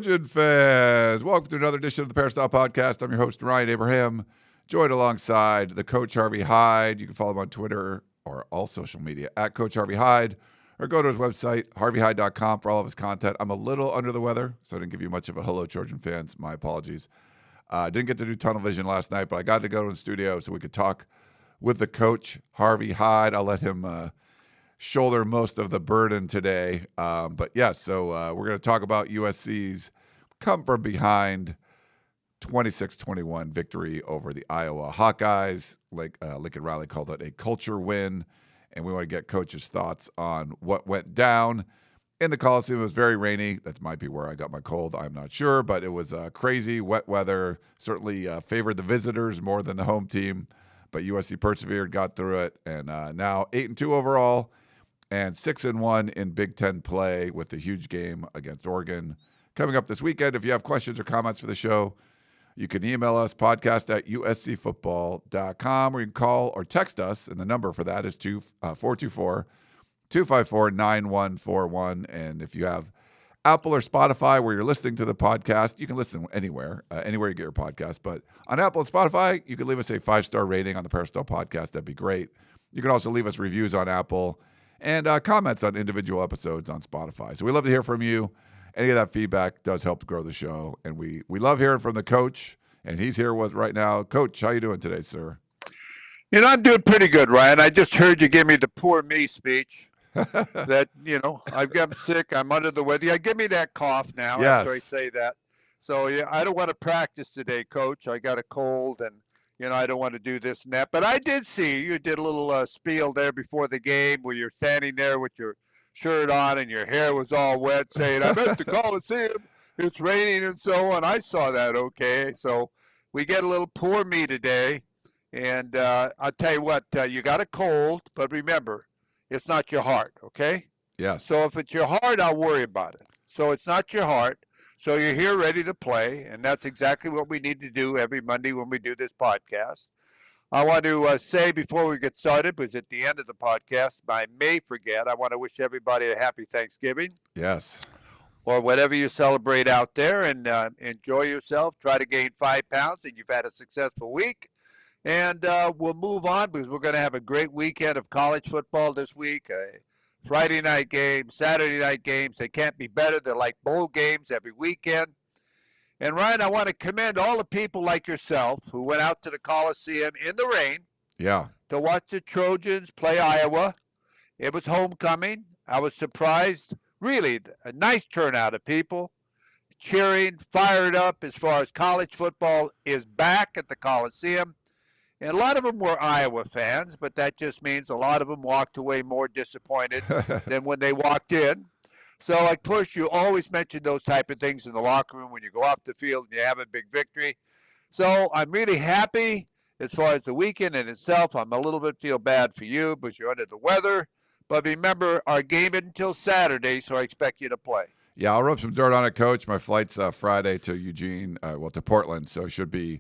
Trojan fans, welcome to another edition of the Peristyle Podcast. I'm your host, Ryan Abraham, joined alongside the coach, Harvey Hyde. You can follow him on Twitter or all social media at Coach Harvey Hyde, or go to his website, harveyhyde.com, for all of his content. I'm a little under the weather, so I didn't give you much of a hello, Trojan fans. My apologies. Didn't get to do tunnel vision last night, but I got to go to the studio so we could talk with the coach, Harvey Hyde. I'll let him shoulder most of the burden today. But yes, so we're going to talk about USC's come from behind 26-21 victory over the Iowa Hawkeyes. Like Lincoln Riley called it a culture win. And we want to get Coach's thoughts on what went down in the Coliseum. It was very rainy. That might be where I got my cold. I'm not sure, but it was crazy wet weather. Certainly favored the visitors more than the home team. But USC persevered, got through it, and now 8-2 overall. And 6-1 in Big Ten play with the huge game against Oregon coming up this weekend. If you have questions or comments for the show, you can email us, podcast@uscfootball.com, or you can call or text us, and the number for that is 424-254-9141. And if you have Apple or Spotify where you're listening to the podcast, you can listen anywhere you get your podcast. But on Apple and Spotify, you can leave us a 5-star rating on the Peristyle Podcast. That'd be great. You can also leave us reviews on Apple and comments on individual episodes on Spotify. So we love to hear from you. Any of that feedback does help grow the show. And we love hearing from the coach, and he's here with right now. Coach, how you doing today, sir? You know, I'm doing pretty good, Ryan. I just heard you give me the poor me speech that, I've gotten sick. I'm under the weather. Yeah, give me that cough now after I say that. So, yeah, I don't want to practice today, Coach. I got a cold, and I don't want to do this and that. But I did see you did a little spiel there before the game where you're standing there with your shirt on and your hair was all wet saying, I'm at the Coliseum, it's raining and so on. I saw that, okay. So we get a little poor me today. And I'll tell you what, you got a cold, but remember, it's not your heart, okay? Yes. So if it's your heart, I'll worry about it. So it's not your heart. So you're here ready to play, and that's exactly what we need to do every Monday when we do this podcast. I want to say before we get started, because at the end of the podcast, I may forget, I want to wish everybody a happy Thanksgiving. Yes. Or whatever you celebrate out there, and enjoy yourself. Try to gain 5 pounds, and you've had a successful week. And we'll move on because we're going to have a great weekend of college football this week. Friday night games, Saturday night games, they can't be better. They're like bowl games every weekend. And, Ryan, I want to commend all the people like yourself who went out to the Coliseum in the rain to watch the Trojans play Iowa. It was homecoming. I was surprised. Really, a nice turnout of people cheering, fired up as far as college football is back at the Coliseum. And a lot of them were Iowa fans, but that just means a lot of them walked away more disappointed than when they walked in. So, of course, you always mention those type of things in the locker room when you go off the field and you have a big victory. So I'm really happy as far as the weekend in itself. I'm a little bit feel bad for you because you're under the weather. But remember, our game isn't until Saturday, so I expect you to play. Yeah, I'll rub some dirt on it, Coach. My flight's Friday to to Portland, so it should be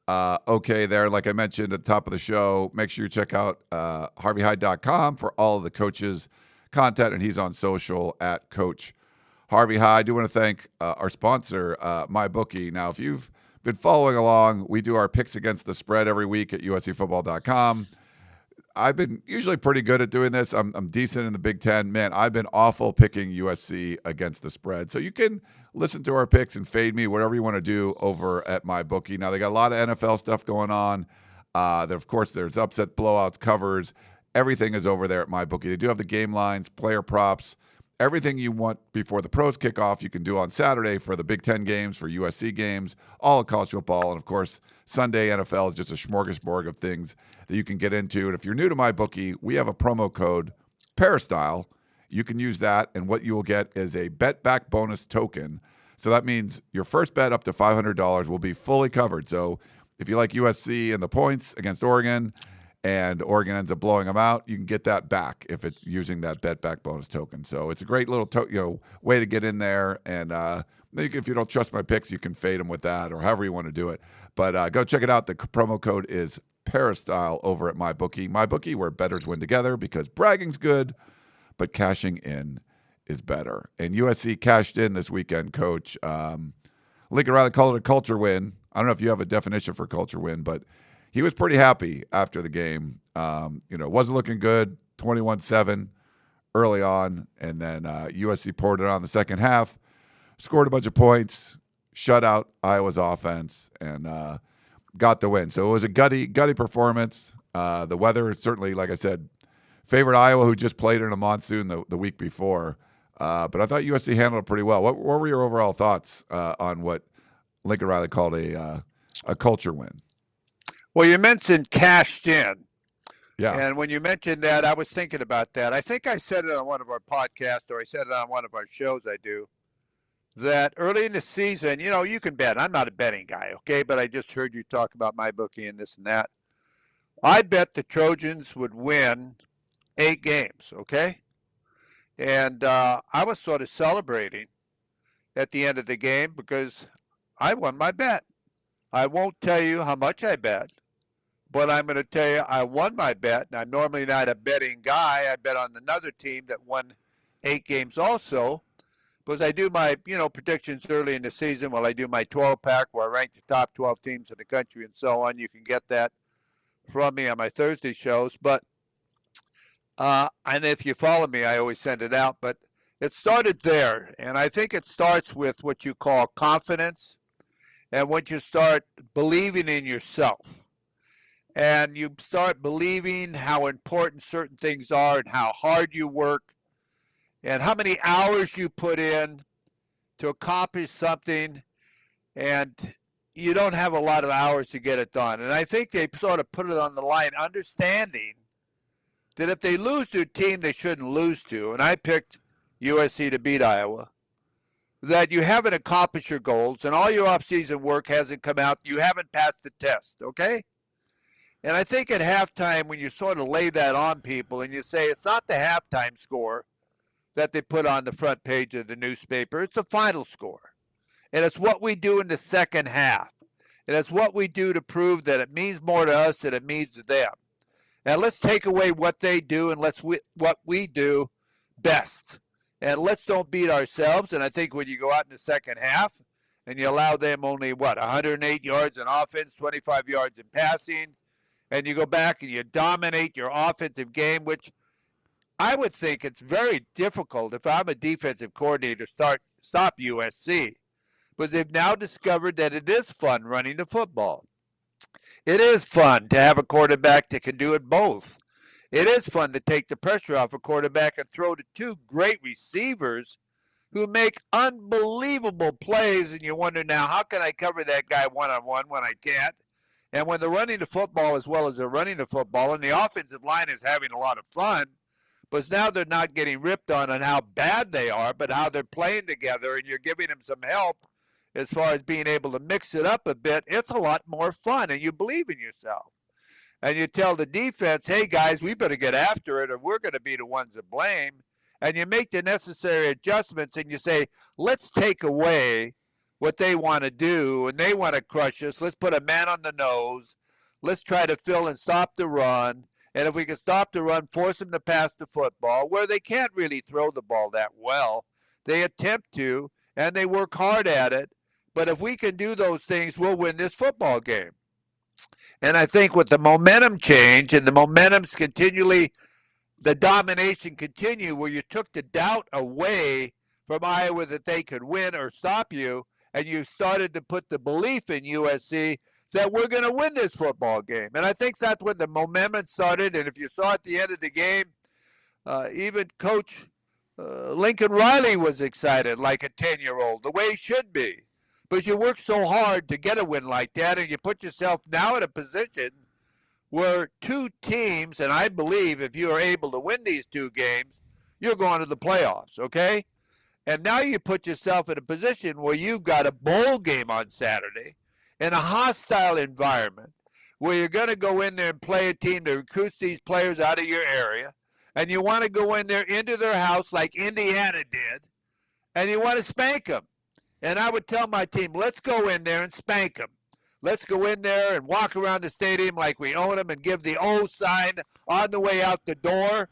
okay there. Like I mentioned at the top of the show, make sure you check out harveyhyde.com for all of the coach's content, and he's on social at Coach Harvey Hyde. I do want to thank our sponsor, MyBookie. Now, if you've been following along, we do our picks against the spread every week at uscfootball.com. I've been usually pretty good at doing this. I'm decent in the Big Ten. Man, I've been awful picking USC against the spread. So you can listen to our picks and fade me, whatever you want to do over at MyBookie. Now, they got a lot of NFL stuff going on. Of course, there's upset, blowouts, covers. Everything is over there at MyBookie. They do have the game lines, player props, everything you want before the pros kick off. You can do on Saturday for the Big Ten games, for USC games, all of college football. And, of course, Sunday NFL is just a smorgasbord of things that you can get into. And if you're new to MyBookie, we have a promo code, Peristyle. You can use that, and what you will get is a bet back bonus token. So that means your first bet up to $500 will be fully covered. So if you like USC and the points against Oregon, and Oregon ends up blowing them out, you can get that back if it's using that bet back bonus token. So it's a great little way to get in there. And if you don't trust my picks, you can fade them with that or however you want to do it. But go check it out. The promo code is Peristyle over at MyBookie. MyBookie, where bettors win together, because bragging's good, but cashing in is better. And USC cashed in this weekend, Coach. Lincoln Riley called it a culture win. I don't know if you have a definition for culture win, but he was pretty happy after the game. Wasn't looking good, 21-7 early on, and then USC poured it on the second half, scored a bunch of points, shut out Iowa's offense, and got the win. So it was a gutty performance. The weather certainly, like I said, favored Iowa, who just played in a monsoon the week before. But I thought USC handled it pretty well. What were your overall thoughts on what Lincoln Riley called a culture win? Well, you mentioned cashed in. Yeah. And when you mentioned that, I was thinking about that. I think I said it on one of our podcasts, or I said it on one of our shows I do, that early in the season, you can bet. I'm not a betting guy, okay? But I just heard you talk about my bookie and this and that. I bet the Trojans would win 8 games, okay? And I was sort of celebrating at the end of the game because I won my bet. I won't tell you how much I bet, but I'm going to tell you I won my bet. And I'm normally not a betting guy. I bet on another team that won 8 games also, because I do my predictions early in the season. Well, I do my 12-pack where I rank the top 12 teams in the country and so on. You can get that from me on my Thursday shows. But and if you follow me, I always send it out. But it started there, and I think it starts with what you call confidence, and when you start believing in yourself, and you start believing how important certain things are and how hard you work and how many hours you put in to accomplish something, and you don't have a lot of hours to get it done. And I think they sort of put it on the line, understanding that if they lose to a team they shouldn't lose to, and I picked USC to beat Iowa, that you haven't accomplished your goals and all your off-season work hasn't come out. You haven't passed the test, okay? And I think at halftime when you sort of lay that on people and you say it's not the halftime score that they put on the front page of the newspaper, it's the final score. And it's what we do in the second half. And it's what we do to prove that it means more to us than it means to them. Now let's take away what they do and what we do best. And let's don't beat ourselves. And I think when you go out in the second half and you allow them only, 108 yards in offense, 25 yards in passing, and you go back and you dominate your offensive game, which I would think it's very difficult if I'm a defensive coordinator to stop USC. But they've now discovered that it is fun running the football. It is fun to have a quarterback that can do it both. It is fun to take the pressure off a quarterback and throw to 2 great receivers who make unbelievable plays, and you wonder now, how can I cover that guy one-on-one when I can't? And when they're running the football as well as they're running the football, and the offensive line is having a lot of fun, but now they're not getting ripped on how bad they are, but how they're playing together, and you're giving them some help as far as being able to mix it up a bit. It's a lot more fun, and you believe in yourself. And you tell the defense, hey, guys, we better get after it or we're going to be the ones to blame. And you make the necessary adjustments and you say, let's take away what they want to do and they want to crush us. Let's put a man on the nose. Let's try to fill and stop the run. And if we can stop the run, force them to pass the football where they can't really throw the ball that well. They attempt to, and they work hard at it. But if we can do those things, we'll win this football game. And I think with the momentum change and the momentum's continually, the domination continue where you took the doubt away from Iowa that they could win or stop you, and you started to put the belief in USC that we're going to win this football game. And I think that's when the momentum started. And if you saw at the end of the game, even Coach Lincoln Riley was excited like a 10-year-old, the way he should be. But you work so hard to get a win like that, and you put yourself now in a position where 2 teams, and I believe if you are able to win these 2 games, you're going to the playoffs, okay? And now you put yourself in a position where you've got a bowl game on Saturday in a hostile environment where you're going to go in there and play a team that recruits these players out of your area, and you want to go in there into their house like Indiana did, and you want to spank them. And I would tell my team, let's go in there and spank them. Let's go in there and walk around the stadium like we own them and give the O sign on the way out the door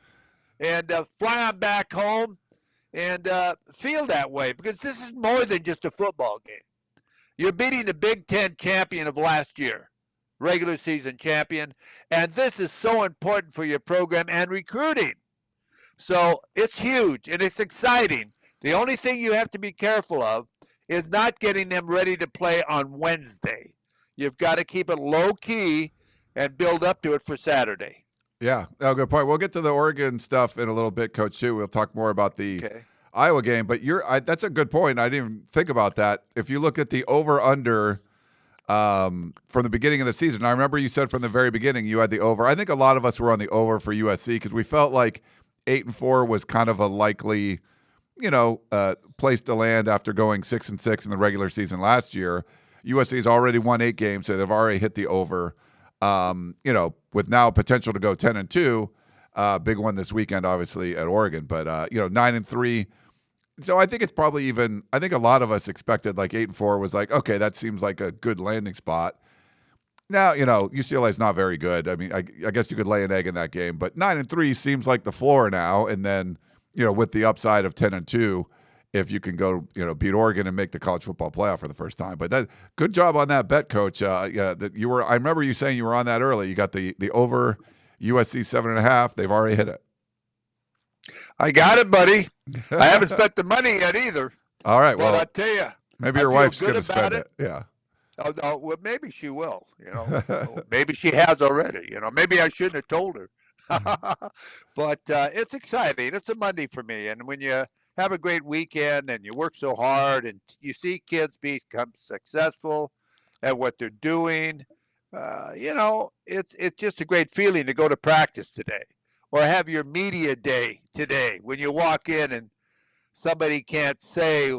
and fly on back home and feel that way, because this is more than just a football game. You're beating the Big Ten champion of last year, regular season champion, and this is so important for your program and recruiting. So it's huge and it's exciting. The only thing you have to be careful of is not getting them ready to play on Wednesday. You've got to keep it low key and build up to it for Saturday. Yeah, good point. We'll get to the Oregon stuff in a little bit, Coach, too. We'll talk more about the Iowa game. But that's a good point. I didn't even think about that. If you look at the over-under from the beginning of the season, I remember you said from the very beginning you had the over. I think a lot of us were on the over for USC because we felt like 8-4 was kind of a likely, place to land after going 6-6 in the regular season last year. USC's already won 8 games, so they've already hit the over. With now potential to go 10-2, big one this weekend, obviously at Oregon. But 9-3. So I think it's probably I think a lot of us expected like 8-4 was like, okay, that seems like a good landing spot. Now, UCLA is not very good. I mean, I guess you could lay an egg in that game, but 9-3 seems like the floor now. And then, with the upside of 10-2, if you can go, beat Oregon and make the college football playoff for the first time. But good job on that bet, Coach. I remember you saying you were on that early. You got the over USC 7.5. They've already hit it. I got it, buddy. I haven't spent the money yet either. All right. Well, I'll tell you. Maybe your wife's going to spend it. Yeah. Oh, well, maybe she will. Maybe she has already. Maybe I shouldn't have told her. But it's exciting. It's a Monday for me, and when you have a great weekend and you work so hard and you see kids become successful at what they're doing, it's just a great feeling to go to practice today or have your media day today when you walk in and somebody can't say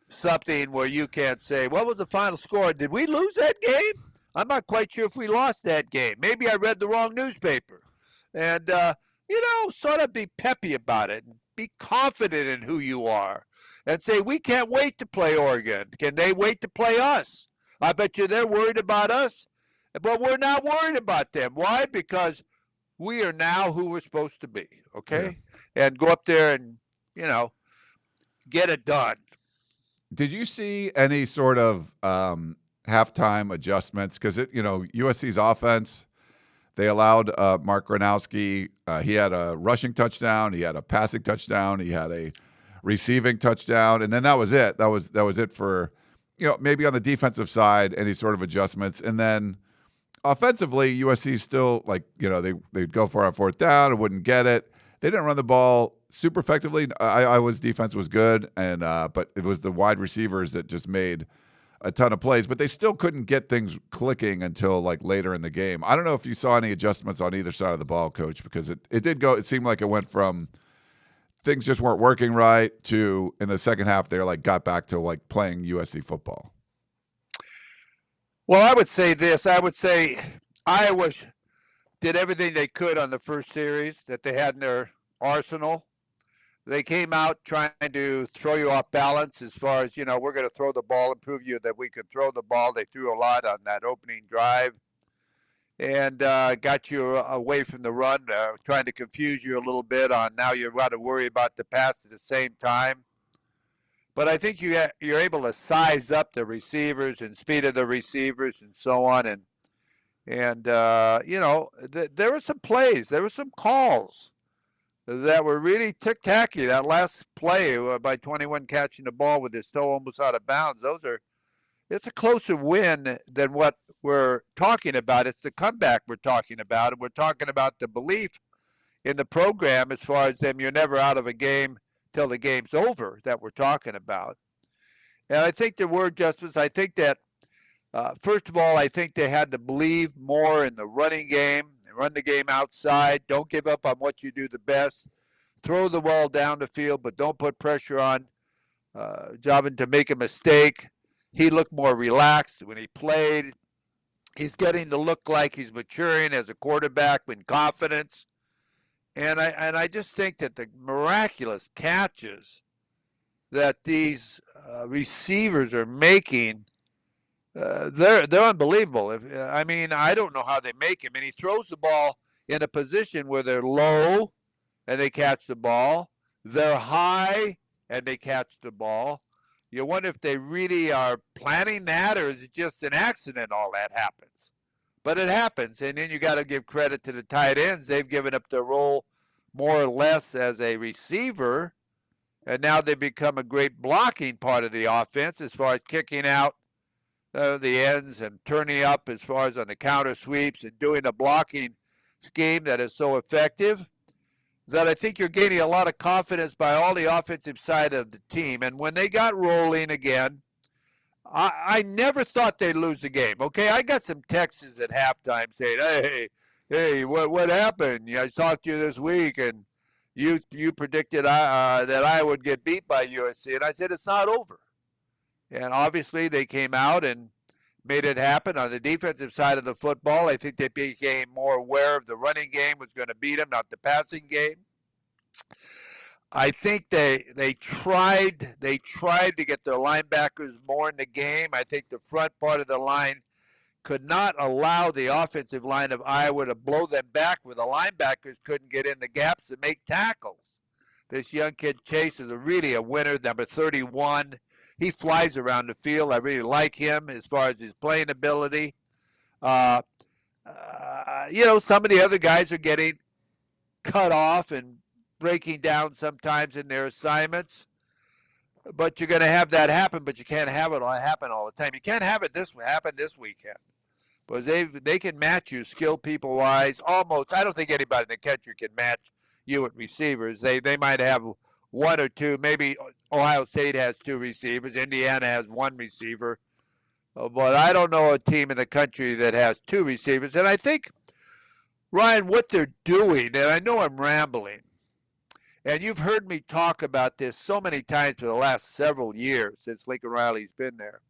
something where you can't say, what was the final score? Did we lose that game? I'm not quite sure if we lost that game. Maybe I read the wrong newspaper. And, sort of be peppy about it. Be confident in who you are and say, we can't wait to play Oregon. Can they wait to play us? I bet you they're worried about us, but we're not worried about them. Why? Because we are now who we're supposed to be, okay? Yeah. And go up there and, get it done. Did you see any sort of halftime adjustments? Because, USC's offense, they allowed Mark Gronowski. He had a rushing touchdown. He had a passing touchdown. He had a receiving touchdown. And then that was it. That was it for, maybe on the defensive side, any sort of adjustments. And then offensively, USC still, they'd go for it on fourth down and wouldn't get it. They didn't run the ball super effectively. Iowa's defense was good, and but it was the wide receivers that just made a ton of plays, but they still couldn't get things clicking until later in the game. I don't know if you saw any adjustments on either side of the ball, Coach, because it seemed like it went from things just weren't working right to in the second half they got back to playing USC football. Well, I would say this. I would say Iowa did everything they could on the first series that they had in their arsenal. They came out trying to throw you off balance as far as, we're going to throw the ball and prove you that we can throw the ball. They threw a lot on that opening drive and got you away from the run, trying to confuse you a little bit on now you've got to worry about the pass at the same time. But I think you're able to size up the receivers and speed of the receivers and so on. And there were some plays. There were some calls that were really tick-tacky. That last play by 21 catching the ball with his toe almost out of bounds, it's a closer win than what we're talking about. It's the comeback we're talking about, and we're talking about the belief in the program as far as them, you're never out of a game till the game's over that we're talking about. And I think there were adjustments. I think that, first of all, I think they had to believe more in the running game. Run the game outside. Don't give up on what you do the best. Throw the ball down the field, but don't put pressure on Javin to make a mistake. He looked more relaxed when he played. He's getting to look like he's maturing as a quarterback with confidence. And I just think that the miraculous catches that these receivers are making, they're unbelievable. I don't know how they make him. And he throws the ball in a position where they're low and they catch the ball. They're high and they catch the ball. You wonder if they really are planning that, or is it just an accident all that happens? But it happens, and then you got to give credit to the tight ends. They've given up their role more or less as a receiver, and now they become a great blocking part of the offense as far as kicking out the ends and turning up as far as on the counter sweeps and doing a blocking scheme that is so effective that I think you're gaining a lot of confidence by all the offensive side of the team. And when they got rolling again, I never thought they'd lose the game. Okay, I got some texts at halftime saying, hey, what happened? I talked to you this week, and you predicted that I would get beat by USC. And I said, it's not over. And obviously they came out and made it happen. On the defensive side of the football, I think they became more aware of the running game was going to beat them, not the passing game. I think they tried to get their linebackers more in the game. I think the front part of the line could not allow the offensive line of Iowa to blow them back where the linebackers couldn't get in the gaps to make tackles. This young kid Chase is really a winner, number 31. He flies around the field. I really like him as far as his playing ability. Some of the other guys are getting cut off and breaking down sometimes in their assignments. But you're going to have that happen, but you can't have it all happen all the time. You can't have it happen this weekend. Because they can match you skill people-wise almost. I don't think anybody in the country can match you at receivers. They might have one or two. Maybe Ohio State has two receivers. Indiana has one receiver. But I don't know a team in the country that has two receivers. And I think, Ryan, what they're doing, and I know I'm rambling, and you've heard me talk about this so many times for the last several years since Lincoln Riley's been there.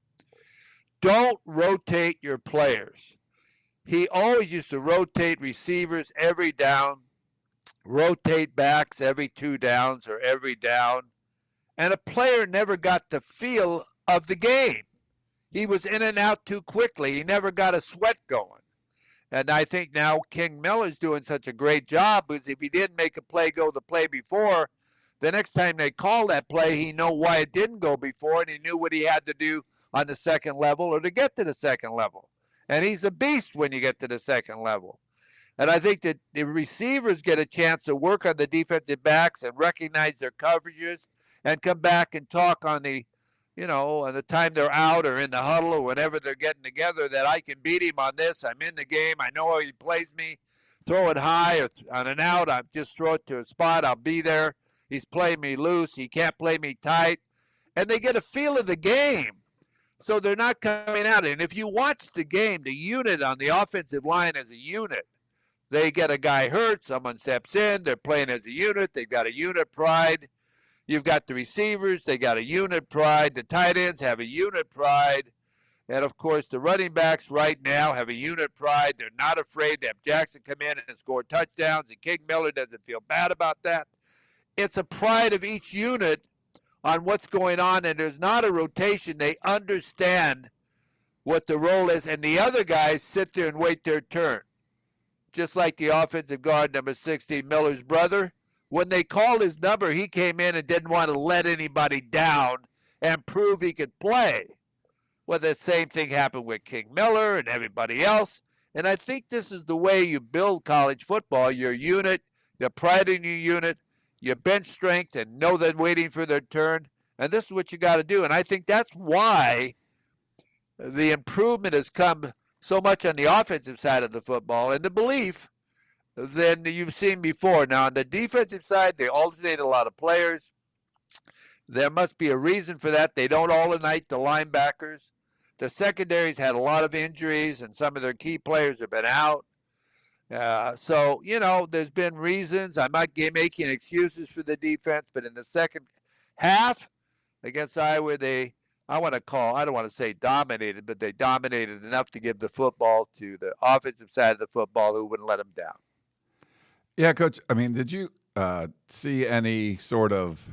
Don't rotate your players. He always used to rotate receivers every down, rotate backs every 2 downs or every down, and a player never got the feel of the game. He was in and out too quickly. He never got a sweat going. And I think now King Miller's doing such a great job because if he didn't make a play go the play before, the next time they call that play, he knew why it didn't go before, and he knew what he had to do on the second level or to get to the second level. And he's a beast when you get to the second level. And I think that the receivers get a chance to work on the defensive backs and recognize their coverages and come back and talk on the, on the time they're out or in the huddle or whenever they're getting together that I can beat him on this. I'm in the game. I know how he plays me. Throw it high or on an out. I just throw it to a spot. I'll be there. He's playing me loose. He can't play me tight. And they get a feel of the game. So they're not coming out. And if you watch the game, the unit on the offensive line as a unit, they get a guy hurt, someone steps in, they're playing as a unit, they've got a unit pride. You've got the receivers, they got a unit pride. The tight ends have a unit pride. And, of course, the running backs right now have a unit pride. They're not afraid to have Jackson come in and score touchdowns, and King Miller doesn't feel bad about that. It's a pride of each unit on what's going on, and there's not a rotation. They understand what the role is, and the other guys sit there and wait their turn. Just like the offensive guard, number 60, Miller's brother. When they called his number, he came in and didn't want to let anybody down and prove he could play. Well, the same thing happened with King Miller and everybody else. And I think this is the way you build college football. Your unit, the pride in your unit, your bench strength, and know they're waiting for their turn. And this is what you got to do. And I think that's why the improvement has come so much on the offensive side of the football and the belief than you've seen before. Now, on the defensive side, they alternate a lot of players. There must be a reason for that. They don't alternate the linebackers. The secondaries had a lot of injuries, and some of their key players have been out. So, there's been reasons. I'm not making excuses for the defense, but in the second half against Iowa, I don't want to say dominated, but they dominated enough to give the football to the offensive side of the football who wouldn't let them down. Yeah, Coach, did you see any sort of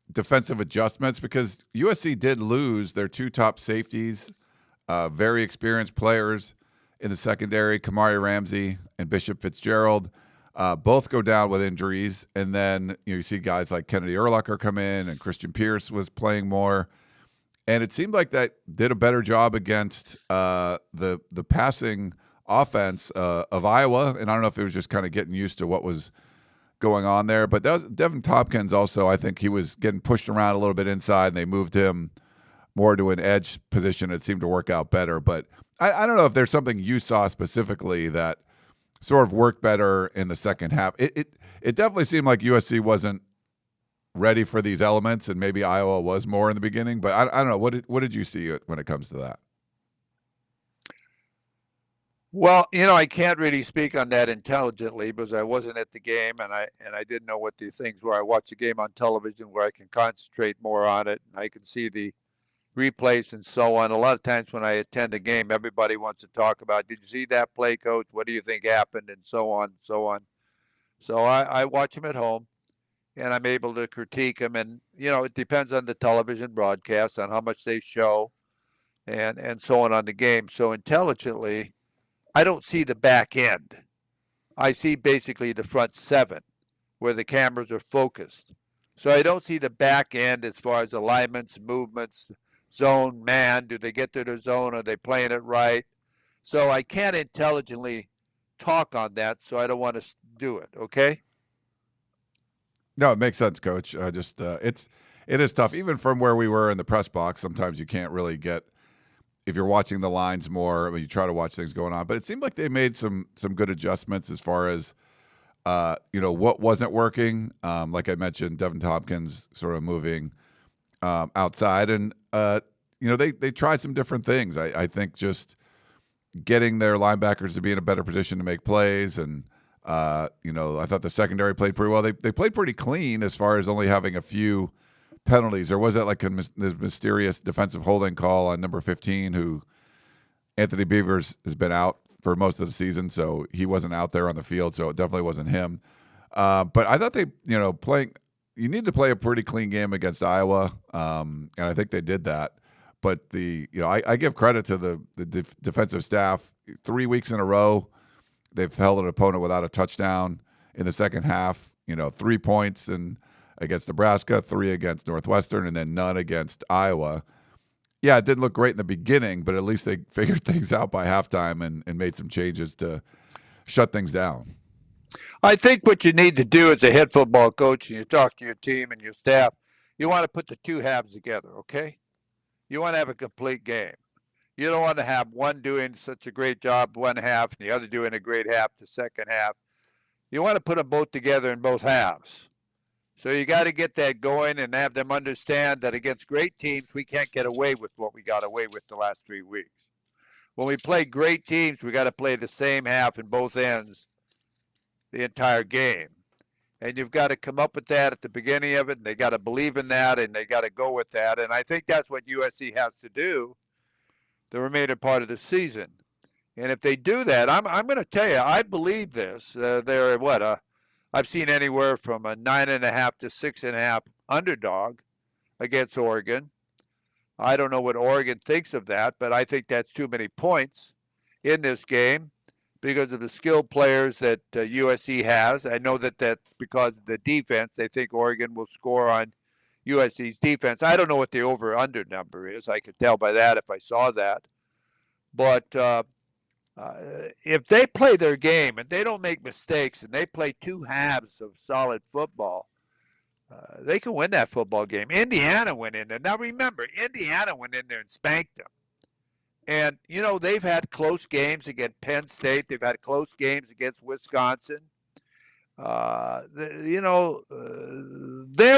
defensive adjustments? Because USC did lose their 2 top safeties, very experienced players in the secondary, Kamari Ramsey and Bishop Fitzgerald. Both go down with injuries, and then you see guys like Kennedy Urlacher come in, and Christian Pierce was playing more. And it seemed like that did a better job against the passing offense of Iowa. And I don't know if it was just kind of getting used to what was going on there. But that was Devin Tompkins also, I think he was getting pushed around a little bit inside, and they moved him more to an edge position. It seemed to work out better. But I don't know if there's something you saw specifically that sort of worked better in the second half. It definitely seemed like USC wasn't ready for these elements, and maybe Iowa was more in the beginning. But I don't know. What did you see when it comes to that? Well, I can't really speak on that intelligently because I wasn't at the game, and I didn't know what the things were. I watch the game on television where I can concentrate more on it, and I can see the replays and so on. A lot of times when I attend a game, everybody wants to talk about, did you see that play, coach? What do you think happened? And so on and so on. So I watch them at home, and I'm able to critique them. And, it depends on the television broadcast, on how much they show and so on the game. So intelligently, I don't see the back end. I see basically the front seven where the cameras are focused. So I don't see the back end as far as alignments, movements, zone, man. Do they get to the zone? Are they playing it right? So I can't intelligently talk on that, so I don't want to do it, okay? No, it makes sense, Coach. It is tough. Even from where we were in the press box, sometimes you can't really get, if you're watching the lines more, you try to watch things going on. But it seemed like they made some good adjustments as far as what wasn't working. Like I mentioned, Devin Tompkins sort of moving outside, and they tried some different things. I think just getting their linebackers to be in a better position to make plays, and I thought the secondary played pretty well. They played pretty clean as far as only having a few penalties. There was that this mysterious defensive holding call on number 15, who Anthony Beavers has been out for most of the season, so he wasn't out there on the field, so it definitely wasn't him. But I thought you need to play a pretty clean game against Iowa, and I think they did that. But I give credit to the defensive staff. 3 weeks in a row, they've held an opponent without a touchdown in the second half. 3 points against Nebraska, 3 against Northwestern, and then none against Iowa. Yeah, it didn't look great in the beginning, but at least they figured things out by halftime and made some changes to shut things down. I think what you need to do as a head football coach, and you talk to your team and your staff, you want to put the two halves together, okay? You want to have a complete game. You don't want to have one doing such a great job one half and the other doing a great half the second half. You want to put them both together in both halves. So you got to get that going and have them understand that against great teams, we can't get away with what we got away with the last 3 weeks. When we play great teams, we got to play the same half in both ends the entire game. And you've got to come up with that at the beginning of it, and they got to believe in that, and they got to go with that. And I think that's what USC has to do the remainder part of the season. And if they do that, I'm going to tell you, I believe this. I've seen anywhere from a 9.5 to 6.5 underdog against Oregon. I don't know what Oregon thinks of that, but I think that's too many points in this game because of the skilled players that USC has. I know that that's because of the defense. They think Oregon will score on USC's defense. I don't know what the over-under number is. I could tell by that if I saw that. But if they play their game and they don't make mistakes and they play two halves of solid football, they can win that football game. Indiana went in there. Now remember, Indiana went in there and spanked them. And, they've had close games against Penn State. They've had close games against Wisconsin. They're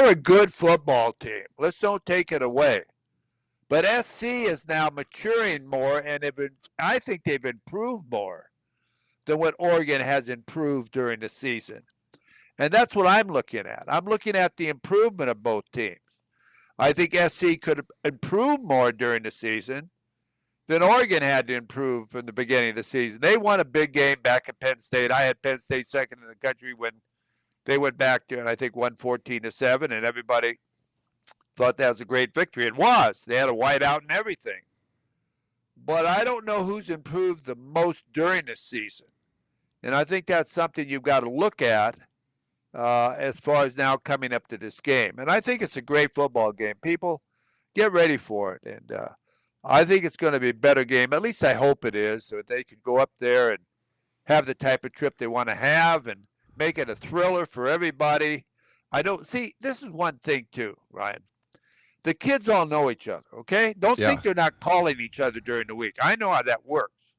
a good football team. Let's don't take it away. But SC is now maturing more, and I think they've improved more than what Oregon has improved during the season. And that's what I'm looking at. I'm looking at the improvement of both teams. I think SC could improve more during the season than Oregon had to improve from the beginning of the season. They won a big game back at Penn State. I had Penn State second in the country when they went back to, and I think, won 14-7, and everybody thought that was a great victory. It was. They had a whiteout and everything. But I don't know who's improved the most during the season. And I think that's something you've got to look at as far as now coming up to this game. And I think it's a great football game. People, get ready for it. And I think it's going to be a better game. At least I hope it is, so that they can go up there and have the type of trip they want to have and make it a thriller for everybody. This is one thing too, Ryan. The kids all know each other, okay? Don't think they're not calling each other during the week. I know how that works,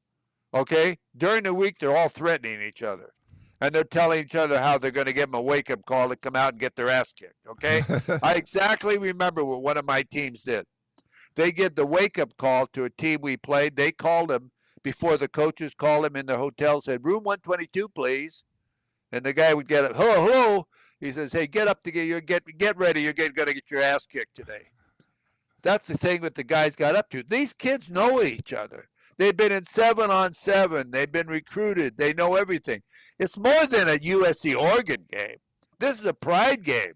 okay? During the week, they're all threatening each other. And they're telling each other how they're going to give them a wake-up call to come out and get their ass kicked, okay? I exactly remember what one of my teams did. They give the wake-up call to a team we played. They called them before the coaches called him in the hotel, said, room 122, please. And the guy would get it, hello, hello. He says, hey, get up to get ready. You're going to get your ass kicked today. That's the thing that the guys got up to. These kids know each other. They've been in 7-on-7. They've been recruited. They know everything. It's more than a USC-Oregon game. This is a pride game.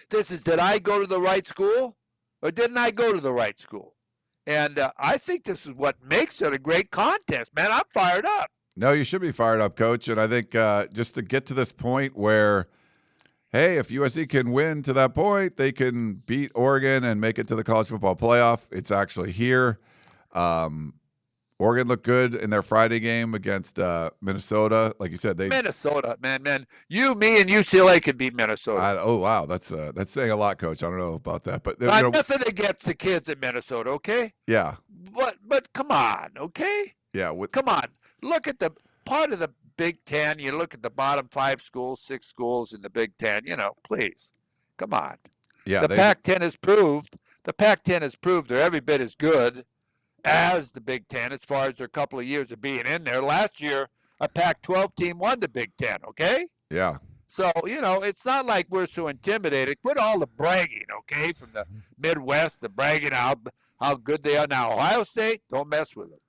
This is, did I go to the right school or didn't I go to the right school? And I think this is what makes it a great contest. Man, I'm fired up. No, you should be fired up, Coach. And I think just to get to this point where, hey, if USC can win to that point, they can beat Oregon and make it to the college football playoff. It's actually here. Oregon looked good in their Friday game against Minnesota. Like you said, Minnesota, man. You, me, and UCLA could beat Minnesota. Oh, wow. That's saying a lot, Coach. I don't know about that. But nothing against the kids in Minnesota, okay? Yeah. But come on, okay? Yeah. Come on. Look at the part of the Big Ten. You look at the bottom 5 schools, 6 schools in the Big Ten. Please. Come on. Yeah. The Pac-10 has proved. They're every bit as good as the Big Ten as far as their couple of years of being in there. Last year, a Pac-12 team won the Big Ten, okay? Yeah. So, it's not like we're so intimidated. Quit all the bragging, okay, from the Midwest, the bragging how good they are now. Ohio State, don't mess with them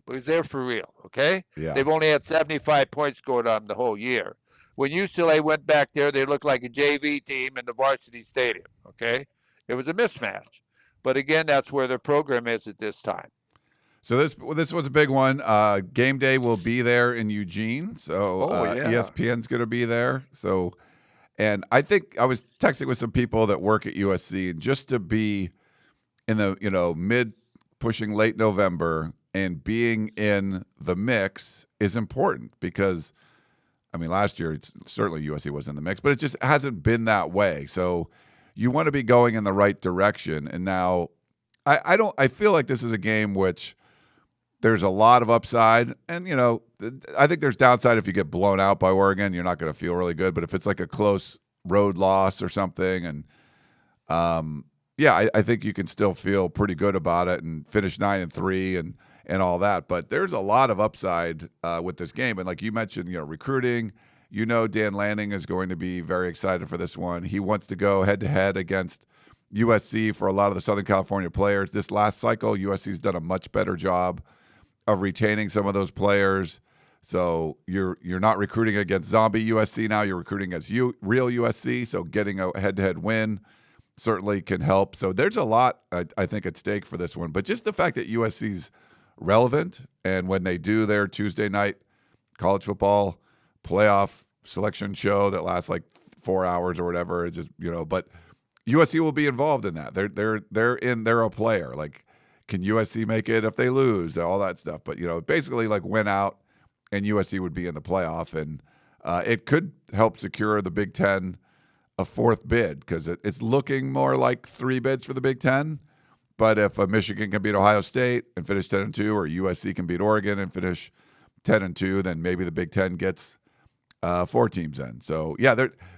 because they're for real, okay? Yeah. They've only had 75 points scored on them the whole year. When UCLA went back there, they looked like a JV team in the varsity stadium, okay? It was a mismatch. But again, that's where their program is at this time. So this was a big one. Game day will be there in Eugene. So ESPN's going to be there. So, and I think I was texting with some people that work at USC, and just to be in the mid pushing late November and being in the mix is important because, I mean, last year certainly USC was in the mix, but it just hasn't been that way. So you want to be going in the right direction. And now I feel like this is a game which there's a lot of upside. And, I think there's downside if you get blown out by Oregon. You're not going to feel really good. But if it's like a close road loss or something, and I think you can still feel pretty good about it and finish 9-3 and all that. But there's a lot of upside with this game. And like you mentioned, recruiting. Dan Lanning is going to be very excited for this one. He wants to go head-to-head against USC for a lot of the Southern California players. This last cycle, USC's done a much better job of retaining some of those players. So you're not recruiting against zombie USC now. You're recruiting against real USC. So getting a head-to-head win certainly can help. So there's a lot, I think, at stake for this one. But just the fact that USC's relevant, and when they do their Tuesday night college football playoff selection show that lasts like 4 hours or whatever, it's just but USC will be involved in that. They're a player. Like, can USC make it if they lose? All that stuff. But basically like win out, and USC would be in the playoff, and it could help secure the Big Ten a 4th bid because it's looking more like 3 bids for the Big Ten. But if Michigan can beat Ohio State and finish 10-2, or USC can beat Oregon and finish 10-2, then maybe the Big Ten gets 4 teams in. So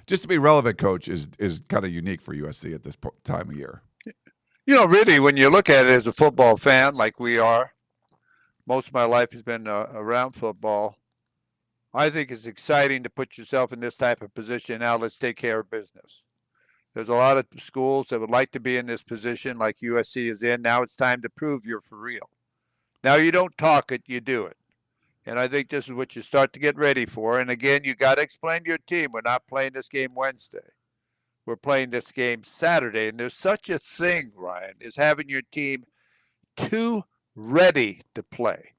just to be relevant, Coach, is kind of unique for USC at this time of year. Really, when you look at it as a football fan, like we are, most of my life has been around football. I think it's exciting to put yourself in this type of position. Now let's take care of business. There's a lot of schools that would like to be in this position like USC is in. Now it's time to prove you're for real. Now you don't talk it, you do it. And I think this is what you start to get ready for. And again, you got to explain to your team, we're not playing this game Wednesday. We're playing this game Saturday. And there's such a thing, Ryan, is having your team too ready to play.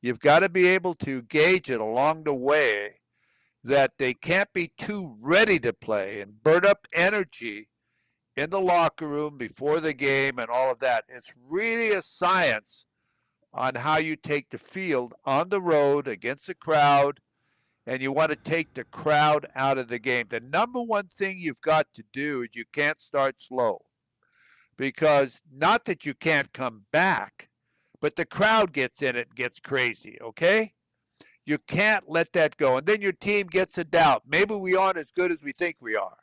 You've got to be able to gauge it along the way that they can't be too ready to play and burn up energy in the locker room before the game and all of that. It's really a science on how you take the field on the road against the crowd, and you want to take the crowd out of the game. The number one thing you've got to do is you can't start slow, because not that you can't come back, but the crowd gets in it and gets crazy, okay? You can't let that go. And then your team gets a doubt. Maybe we aren't as good as we think we are.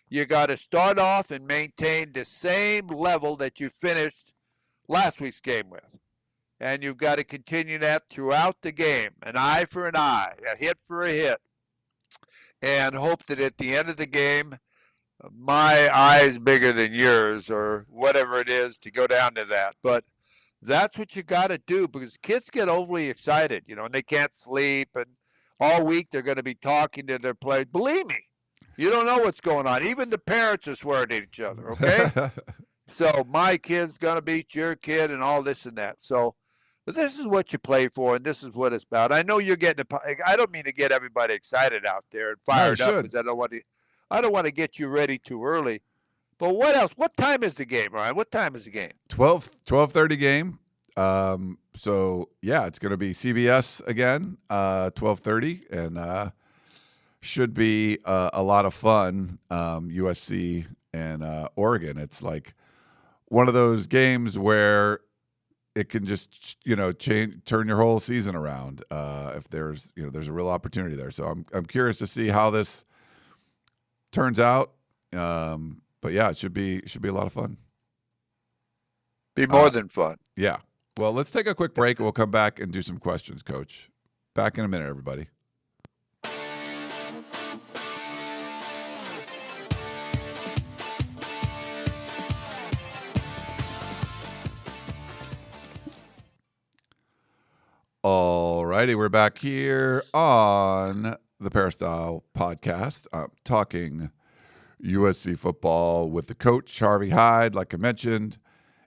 You got to start off and maintain the same level that you finished last week's game with. And you've got to continue that throughout the game. An eye for an eye, a hit for a hit. And hope that at the end of the game, my eye is bigger than yours, or whatever it is, to go down to that. But that's what you got to do, because kids get overly excited, and they can't sleep. And all week they're going to be talking to their players. Believe me, you don't know what's going on. Even the parents are swearing at each other, okay? So my kid's going to beat your kid and all this and that. So this is what you play for, and this is what it's about. I know you're getting – I don't mean to get everybody excited out there and fired up, because I don't want to get you ready too early. But what else? What time is the game, Ryan? What time is the game? 12:30 game. So, yeah, it's going to be CBS again, 12:30, and should be a lot of fun, USC and Oregon. It's like one of those games where it can just, turn your whole season around if there's a real opportunity there. So I'm curious to see how this turns out. But yeah, it should be a lot of fun. Be more than fun. Yeah. Well, let's take a quick break and we'll come back and do some questions, Coach. Back in a minute, everybody. All righty, we're back here on the Peristyle Podcast, talking USC football with the coach, Harvey Hyde. Like I mentioned,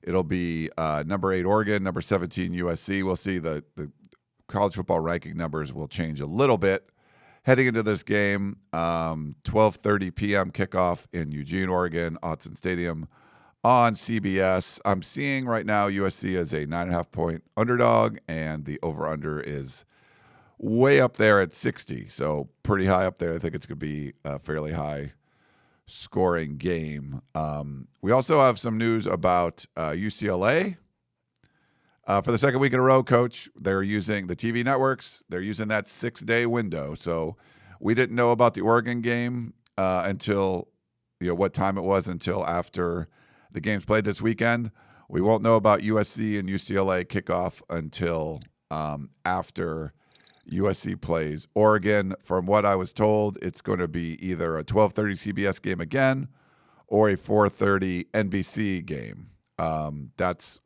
it'll be number 8 Oregon, number 17 USC. We'll see the college football ranking numbers will change a little bit heading into this game. 12:30 p.m. kickoff in Eugene, Oregon, Autzen Stadium on CBS. I'm seeing right now USC as a 9.5-point underdog, and the over-under is way up there at 60, so pretty high up there. I think it's going to be a fairly high scoring game. We also have some news about UCLA. For the second week in a row, Coach, they're using the TV networks. They're using that 6-day window. So we didn't know about the Oregon game until, what time it was until after the games played this weekend. We won't know about USC and UCLA kickoff until after USC plays Oregon. From what I was told, it's going to be either a 12:30 CBS game again or a 4:30 NBC game. That's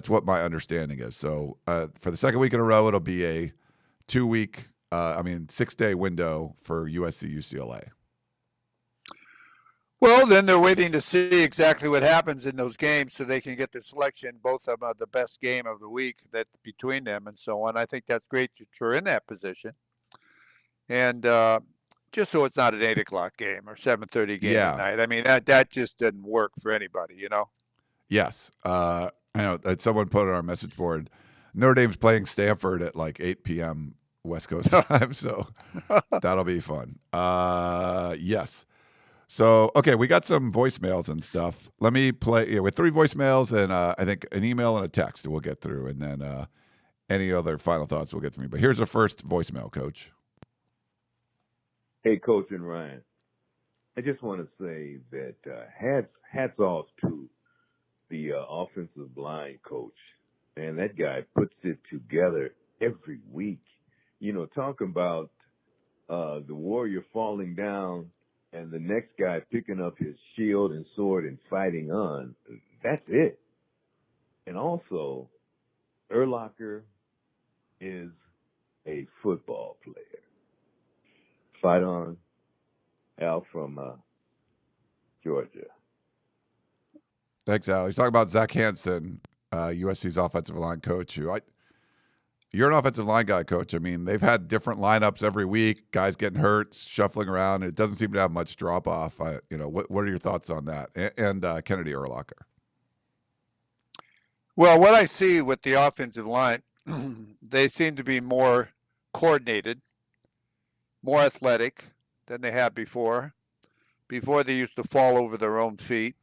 what my understanding is. So for the second week in a row, it'll be a 6-day window for USC UCLA. Well, then they're waiting to see exactly what happens in those games so they can get their selection. Both of them are the best game of the week that's between them and so on. I think that's great that you're in that position. And just so it's not an 8 o'clock game or 7:30 game at night. I mean, that just didn't work for anybody, Yes. I know that someone put on our message board, Notre Dame's playing Stanford at like 8 p.m. West Coast time, so that'll be fun. Yes. So, okay, we got some voicemails and stuff. Let me play with 3 voicemails and I think an email and a text that we'll get through, and then any other final thoughts we'll get through. But here's the first voicemail, Coach. Hey, Coach and Ryan. I just want to say that hats off to the offensive line coach. Man, that guy puts it together every week. Talking about the warrior falling down and the next guy picking up his shield and sword and fighting on. That's it. And also, Urlacher is a football player. Fight on, Al from Georgia. Thanks, Al. He's talking about Zach Hansen USC's offensive line coach, you're an offensive line guy, Coach. I mean, they've had different lineups every week, guys getting hurt, shuffling around. It doesn't seem to have much drop-off. What are your thoughts on that? And Kennedy Urlacher. Well, what I see with the offensive line, they seem to be more coordinated, more athletic than they had before. Before, they used to fall over their own feet,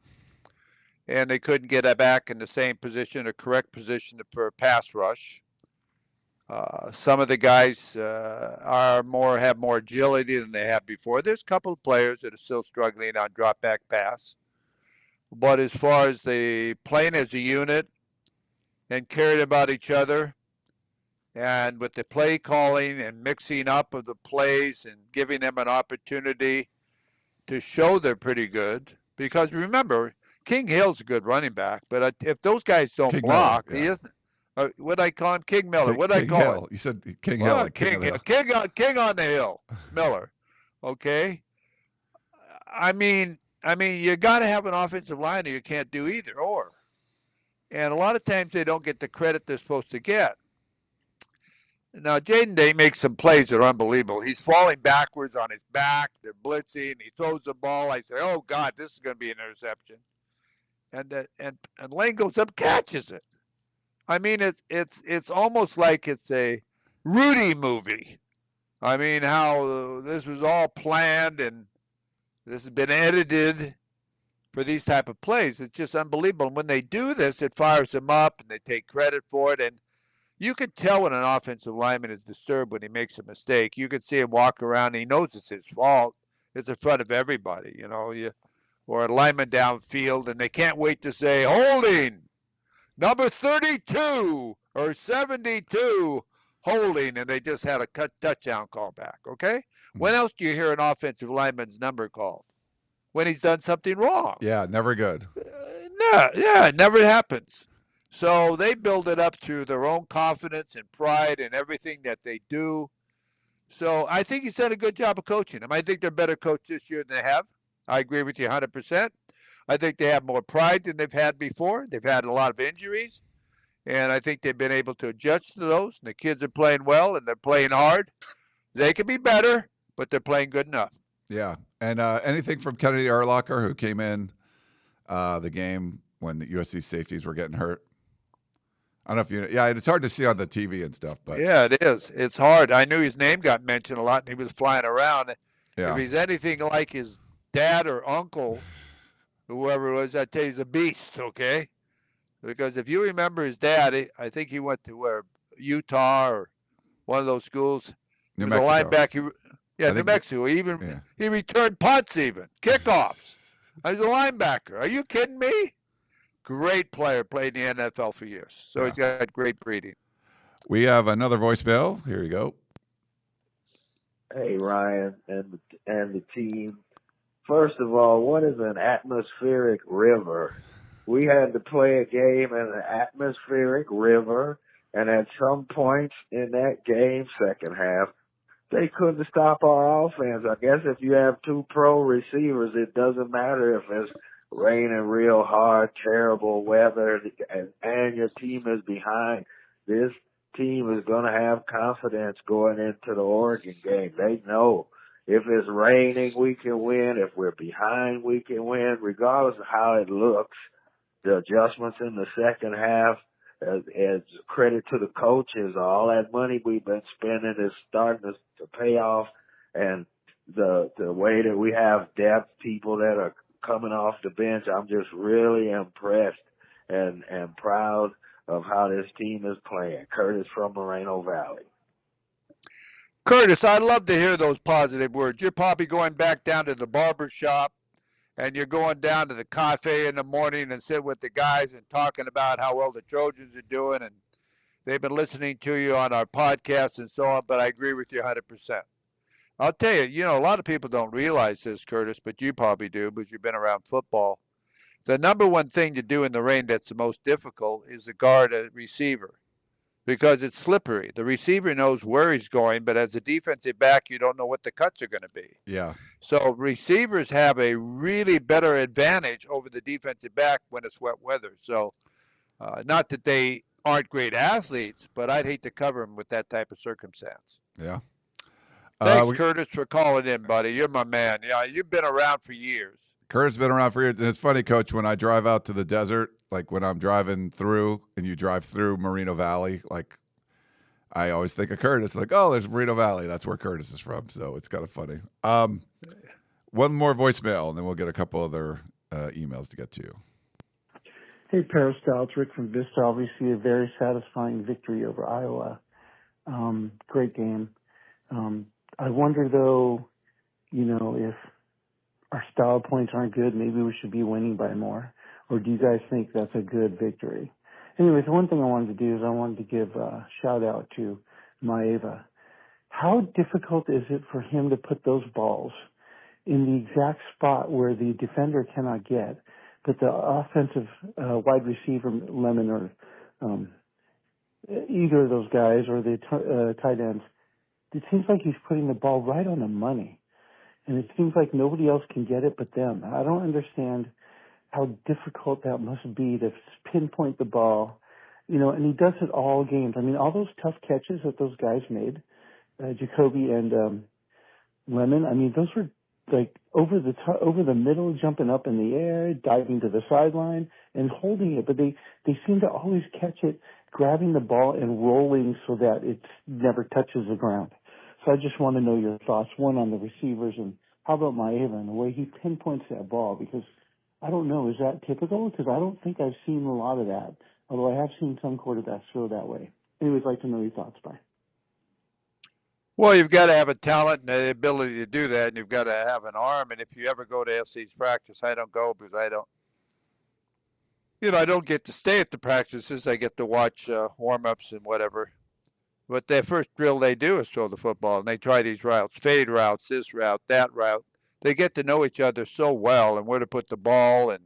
and they couldn't get back in the same position, a correct position for a pass rush. Some of the guys have more agility than they had before. There's a couple of players that are still struggling on drop back pass, but as far as they playing as a unit and caring about each other, and with the play calling and mixing up of the plays and giving them an opportunity to show they're pretty good. Because remember, King Hill's a good running back, but if those guys don't King block, Miller, he isn't. What I call him, King Miller. What I call Hill. him? You said King Hill. Like King on the hill, Miller. Okay. I mean, you got to have an offensive line, or you can't do either or. And a lot of times they don't get the credit they're supposed to get. Now, Gameday makes some plays that are unbelievable. He's falling backwards on his back. They're blitzing. He throws the ball. I say, oh, God, this is going to be an interception. And Lane goes up, catches it. I mean, it's almost like it's a Rudy movie. I mean, how this was all planned and this has been edited for these type of plays. It's just unbelievable. And when they do this, it fires them up and they take credit for it. And you can tell when an offensive lineman is disturbed when he makes a mistake. You can see him walk around and he knows it's his fault. It's in front of everybody, or a lineman downfield, and they can't wait to say, holding, number 32 or 72, holding, and they just had a touchdown call back, okay? When else do you hear an offensive lineman's number called? When he's done something wrong. Yeah, never good. It never happens. So they build it up through their own confidence and pride and everything that they do. So I think he's done a good job of coaching them. I think they're better coached this year than they have. I agree with you 100%. I think they have more pride than they've had before. They've had a lot of injuries, and I think they've been able to adjust to those. And the kids are playing well, and they're playing hard. They could be better, but they're playing good enough. Yeah. And anything from Kennedy Urlacher, who came in the game when the USC safeties were getting hurt? I don't know if it's hard to see on the TV and stuff, but yeah, it is. It's hard. I knew his name got mentioned a lot, and he was flying around. Yeah. If he's anything like his dad or uncle, whoever it was, I tell you, he's a beast. Okay, because if you remember his dad, I think he went to Utah or one of those schools. New Mexico. Mexico. Linebacker. Yeah, New Mexico. He returned punts, even kickoffs. He's a linebacker. Are you kidding me? Great player, played in the NFL for years. So he's got great breeding. We have another voicemail. Here you go. Hey, Ryan and the team. First of all, what is an atmospheric river? We had to play a game in an atmospheric river, and at some points in that game, second half, they couldn't stop our offense. I guess if you have two pro receivers, it doesn't matter if it's raining real hard, terrible weather, and your team is behind. This team is going to have confidence going into the Oregon game. They know if it's raining, we can win. If we're behind, we can win, regardless of how it looks. The adjustments in the second half, as credit to the coaches, all that money we've been spending is starting to pay off, and the way that we have depth, people that are coming off the bench, I'm just really impressed and proud of how this team is playing. Curtis from Moreno Valley. Curtis, I love to hear those positive words. You're probably going back down to the barber shop, and you're going down to the cafe in the morning and sit with the guys and talking about how well the Trojans are doing, and they've been listening to you on our podcast and so on, but I agree with you 100%. I'll tell you, a lot of people don't realize this, Curtis, but you probably do because you've been around football. The number one thing to do in the rain that's the most difficult is to guard a receiver because it's slippery. The receiver knows where he's going, but as a defensive back, you don't know what the cuts are going to be. Yeah. So receivers have a really better advantage over the defensive back when it's wet weather. So Not that they aren't great athletes, but I'd hate to cover them with that type of circumstance. Yeah. Thanks, Curtis, for calling in, buddy. You're my man. Yeah, you've been around for years. Curtis has been around for years. And it's funny, Coach, when I drive out to the desert, like when I'm driving through and you drive through Moreno Valley, like I always think of Curtis. Like, oh, there's Moreno Valley. That's where Curtis is from. So it's kind of funny. One more voicemail, and then we'll get a couple other emails to get to. Hey, Peristyle. It's Rick from Vista. Obviously, a very satisfying victory over Iowa. Great game. I wonder, though, if our style points aren't good, maybe we should be winning by more. Or do you guys think that's a good victory? Anyways, one thing I wanted to do is I wanted to give a shout-out to Maeva. How difficult is it for him to put those balls in the exact spot where the defender cannot get, but the offensive wide receiver, Lemon, or either of those guys, or the tight ends, it seems like he's putting the ball right on the money. And it seems like nobody else can get it but them. I don't understand how difficult that must be to pinpoint the ball. And he does it all games. I mean, all those tough catches that those guys made, Jacoby and Lemon, I mean, those were like over the middle, jumping up in the air, diving to the sideline, and holding it. But they seem to always catch it, grabbing the ball and rolling so that it never touches the ground. So I just want to know your thoughts, one on the receivers, and how about Maeva and the way he pinpoints that ball? Because I don't know, is that typical? Because I don't think I've seen a lot of that, although I have seen some quarterbacks throw that way. Anyways, I'd like to know your thoughts. Bye. Well, you've got to have a talent and the ability to do that, and you've got to have an arm. And if you ever go to FC's practice, I don't go because I don't get to stay at the practices. I get to watch warm-ups and whatever. But their first drill they do is throw the football, and they try these routes, fade routes, this route, that route. They get to know each other so well and where to put the ball, and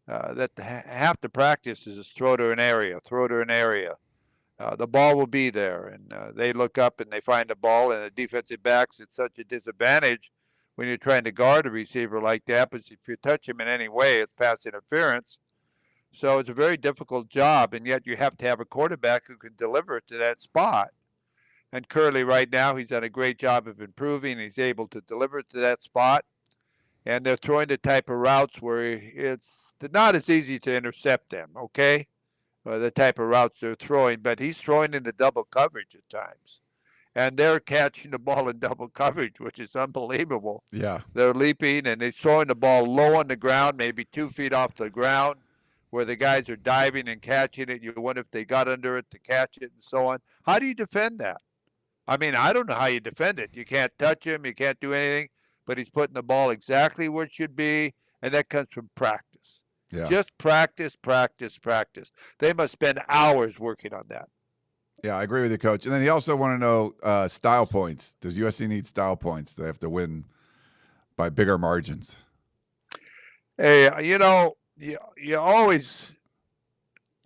that half the practice is throw to an area. The ball will be there, and they look up and they find the ball, and the defensive backs, it's such a disadvantage when you're trying to guard a receiver like that, but if you touch him in any way, it's pass interference. So it's a very difficult job, and yet you have to have a quarterback who can deliver it to that spot. And Curley right now, he's done a great job of improving. He's able to deliver it to that spot. And they're throwing the type of routes where it's not as easy to intercept them, okay? The type of routes they're throwing. But he's throwing in the double coverage at times. And they're catching the ball in double coverage, which is unbelievable. Yeah. They're leaping, and he's throwing the ball low on the ground, maybe 2 feet off the ground, where the guys are diving and catching it. You wonder if they got under it to catch it and so on. How do you defend that? I mean, I don't know how you defend it. You can't touch him. You can't do anything. But he's putting the ball exactly where it should be, and that comes from practice. Yeah. Just practice. They must spend hours working on that. Yeah, I agree with you, Coach. And then he also want to know style points. Does USC need style points? They have to win by bigger margins. Hey, you always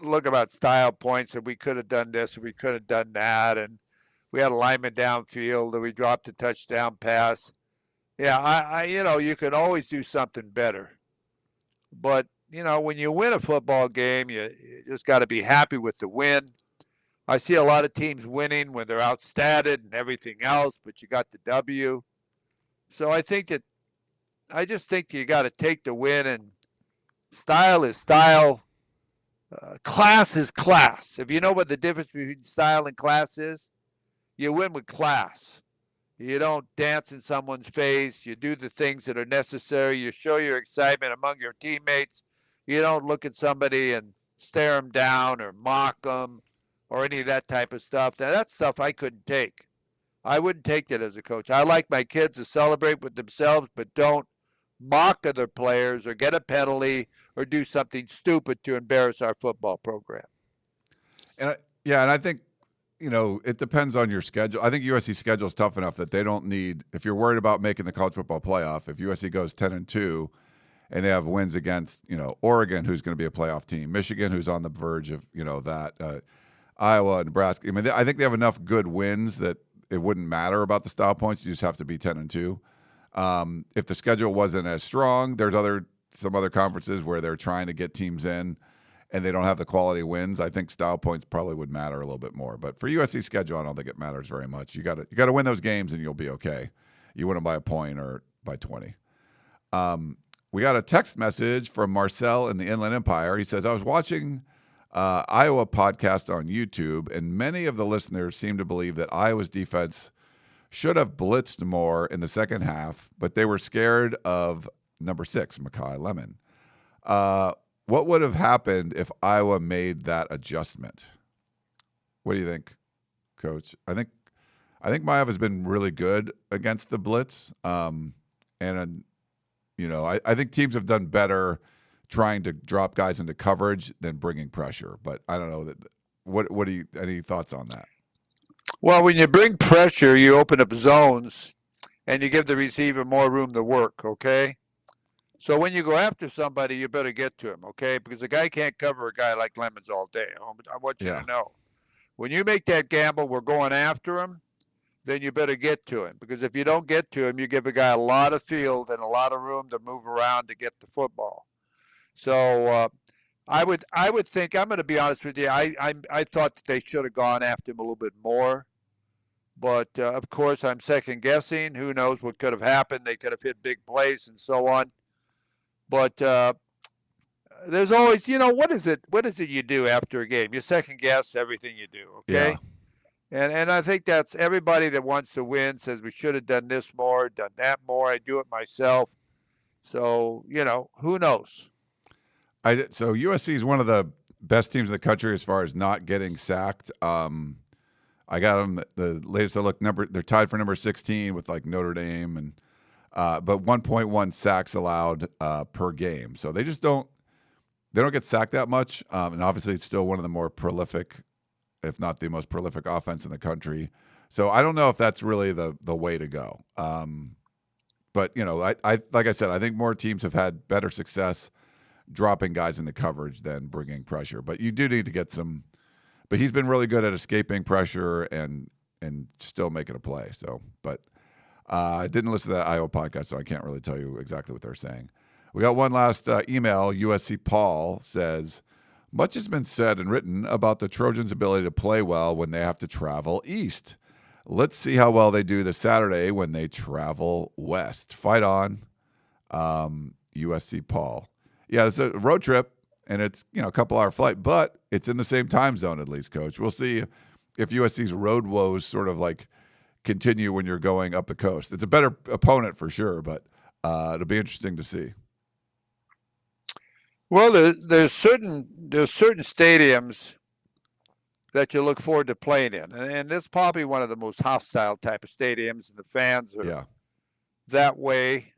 look about style points, and we could have done this, and we could have done that, and we had a lineman downfield, and we dropped a touchdown pass. Yeah, you can always do something better. But, when you win a football game, you just got to be happy with the win. I see a lot of teams winning when they're outstatted and everything else, but you got the W. So I just think you got to take the win, and style is style. Class is class. If you know what the difference between style and class is, you win with class. You don't dance in someone's face. You do the things that are necessary. You show your excitement among your teammates. You don't look at somebody and stare them down or mock them or any of that type of stuff. Now, that stuff I couldn't take. I wouldn't take that as a coach. I like my kids to celebrate with themselves, but don't mock other players or get a penalty or do something stupid to embarrass our football program. And I think, it depends on your schedule. I think USC's schedule is tough enough that they don't need, if you're worried about making the college football playoff, if USC goes 10-2 and they have wins against, Oregon, who's going to be a playoff team, Michigan, who's on the verge of, that, Iowa, Nebraska. I mean, I think they have enough good wins that it wouldn't matter about the style points. You just have to be 10-2. If the schedule wasn't as strong, there's some other conferences where they're trying to get teams in, and they don't have the quality wins, I think style points probably would matter a little bit more. But for USC's schedule, I don't think it matters very much. You got to win those games, and you'll be okay. You win them by a point or by 20. We got a text message from Marcel in the Inland Empire. He says, I was watching Iowa podcast on YouTube, and many of the listeners seem to believe that Iowa's defense should have blitzed more in the second half, but they were scared of number 6, Makai Lemon. What would have happened if Iowa made that adjustment? What do you think, Coach? I think Maiev has been really good against the blitz, and I think teams have done better trying to drop guys into coverage than bringing pressure. But I don't know that. What do you? Any thoughts on that? Well, when you bring pressure, you open up zones, and you give the receiver more room to work. Okay. So when you go after somebody, you better get to him, okay? Because a guy can't cover a guy like Lemons all day. I want you to know. When you make that gamble, we're going after him, then you better get to him. Because if you don't get to him, you give a guy a lot of field and a lot of room to move around to get the football. So I would think, I'm going to be honest with you, I thought that they should have gone after him a little bit more. But, of course, I'm second-guessing. Who knows what could have happened. They could have hit big plays and so on. But there's always, what is it you do after a game? You second guess everything you do, okay? Yeah. And I think that's everybody that wants to win says we should have done this more, done that more. I do it myself. So, who knows? So USC is one of the best teams in the country as far as not getting sacked. I got them the latest I looked they're tied for number 16 with like Notre Dame and but 1.1 sacks allowed per game. So they just don't get sacked that much. And obviously it's still one of the more prolific, if not the most prolific offense in the country. So I don't know if that's really the way to go. But I like I said, I think more teams have had better success dropping guys into coverage than bringing pressure. But you do need to get some. But he's been really good at escaping pressure and still making a play. So, but. I didn't listen to that Iowa podcast, so I can't really tell you exactly what they're saying. We got one last email. USC Paul says, much has been said and written about the Trojans' ability to play well when they have to travel east. Let's see how well they do this Saturday when they travel west. Fight on, USC Paul. Yeah, it's a road trip, and it's a couple-hour flight, but it's in the same time zone at least, Coach. We'll see if USC's road woes sort of like continue when you're going up the coast. It's a better opponent for sure, but it'll be interesting to see. Well, there's certain stadiums that you look forward to playing in, and this is probably one of the most hostile type of stadiums, and the fans are that way.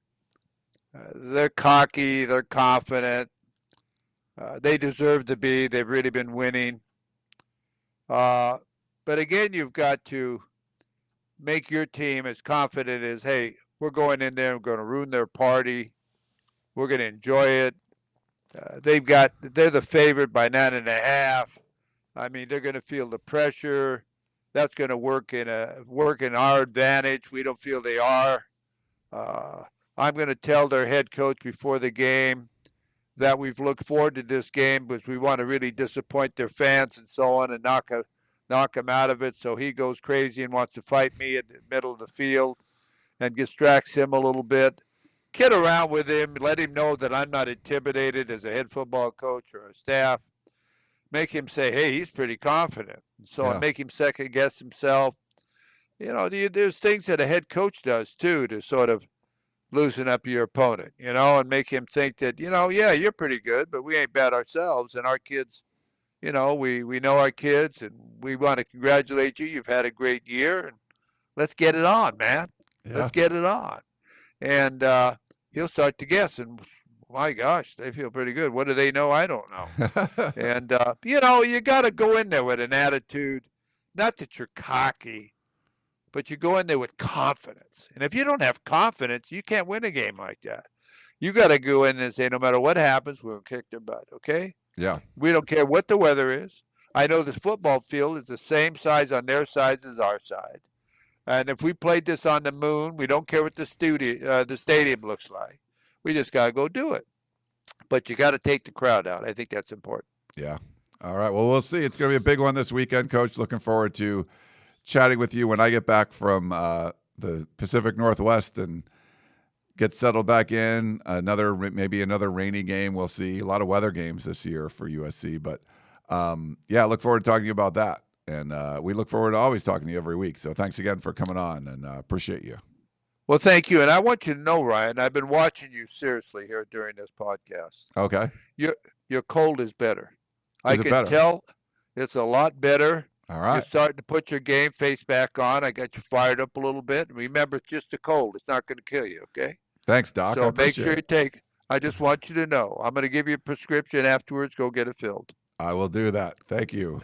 They're cocky, they're confident, they deserve to be. They've really been winning. But again, you've got to make your team as confident as, hey, we're going in there, we're going to ruin their party, we're going to enjoy it. They're the favorite by 9.5. I mean, they're going to feel the pressure. That's going to work in our advantage. We don't feel they are. I'm going to tell their head coach before the game that we've looked forward to this game because we want to really disappoint their fans and so on and knock him out of it, so he goes crazy and wants to fight me in the middle of the field and distracts him a little bit. Kid around with him, let him know that I'm not intimidated as a head football coach or a staff. Make him say, hey, he's pretty confident. And so I make him second guess himself. There's things that a head coach does too to sort of loosen up your opponent, and make him think that, you're pretty good, but we ain't bad ourselves, and our kids, we know our kids, and we want to congratulate you. You've had a great year, and let's get it on, man. Yeah. Let's get it on. And he'll start to guess, and my gosh, they feel pretty good. What do they know? I don't know. And, you got to go in there with an attitude, not that you're cocky, but you go in there with confidence. And if you don't have confidence, you can't win a game like that. You got to go in and say, no matter what happens, we'll kick their butt, okay? Yeah. We don't care what the weather is. I know this football field is the same size on their side as our side. And if we played this on the moon, we don't care what the stadium looks like. We just got to go do it. But you got to take the crowd out. I think that's important. Yeah. All right. Well, we'll see. It's going to be a big one this weekend, Coach. Looking forward to chatting with you when I get back from the Pacific Northwest and get settled back in. Maybe another rainy game. We'll see. A lot of weather games this year for USC. But, yeah, look forward to talking to you about that. And we look forward to always talking to you every week. So thanks again for coming on, and appreciate you. Well, thank you. And I want you to know, Ryan, I've been watching you seriously here during this podcast. Okay. Your cold is better. I can better? tell it's a lot better. All right. You're starting to put your game face back on. I got you fired up a little bit. Remember, it's just a cold. It's not going to kill you, okay? Thanks, Doc. I So make appreciate sure you it. take. I just want you to know. I'm going to give you a prescription afterwards. Go get it filled. I will do that. Thank you,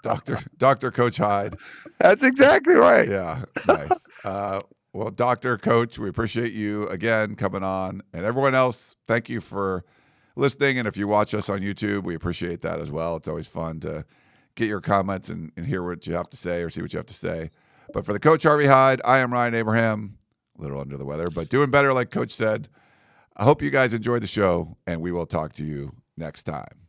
Dr. Coach Hyde. That's exactly right. Yeah, nice. Well, Dr. Coach, we appreciate you again coming on. And everyone else, thank you for listening. And if you watch us on YouTube, we appreciate that as well. It's always fun to get your comments and hear what you have to say or see what you have to say. But for the Coach Harvey Hyde, I am Ryan Abraham, a little under the weather, but doing better, like Coach said. I hope you guys enjoyed the show, and we will talk to you next time.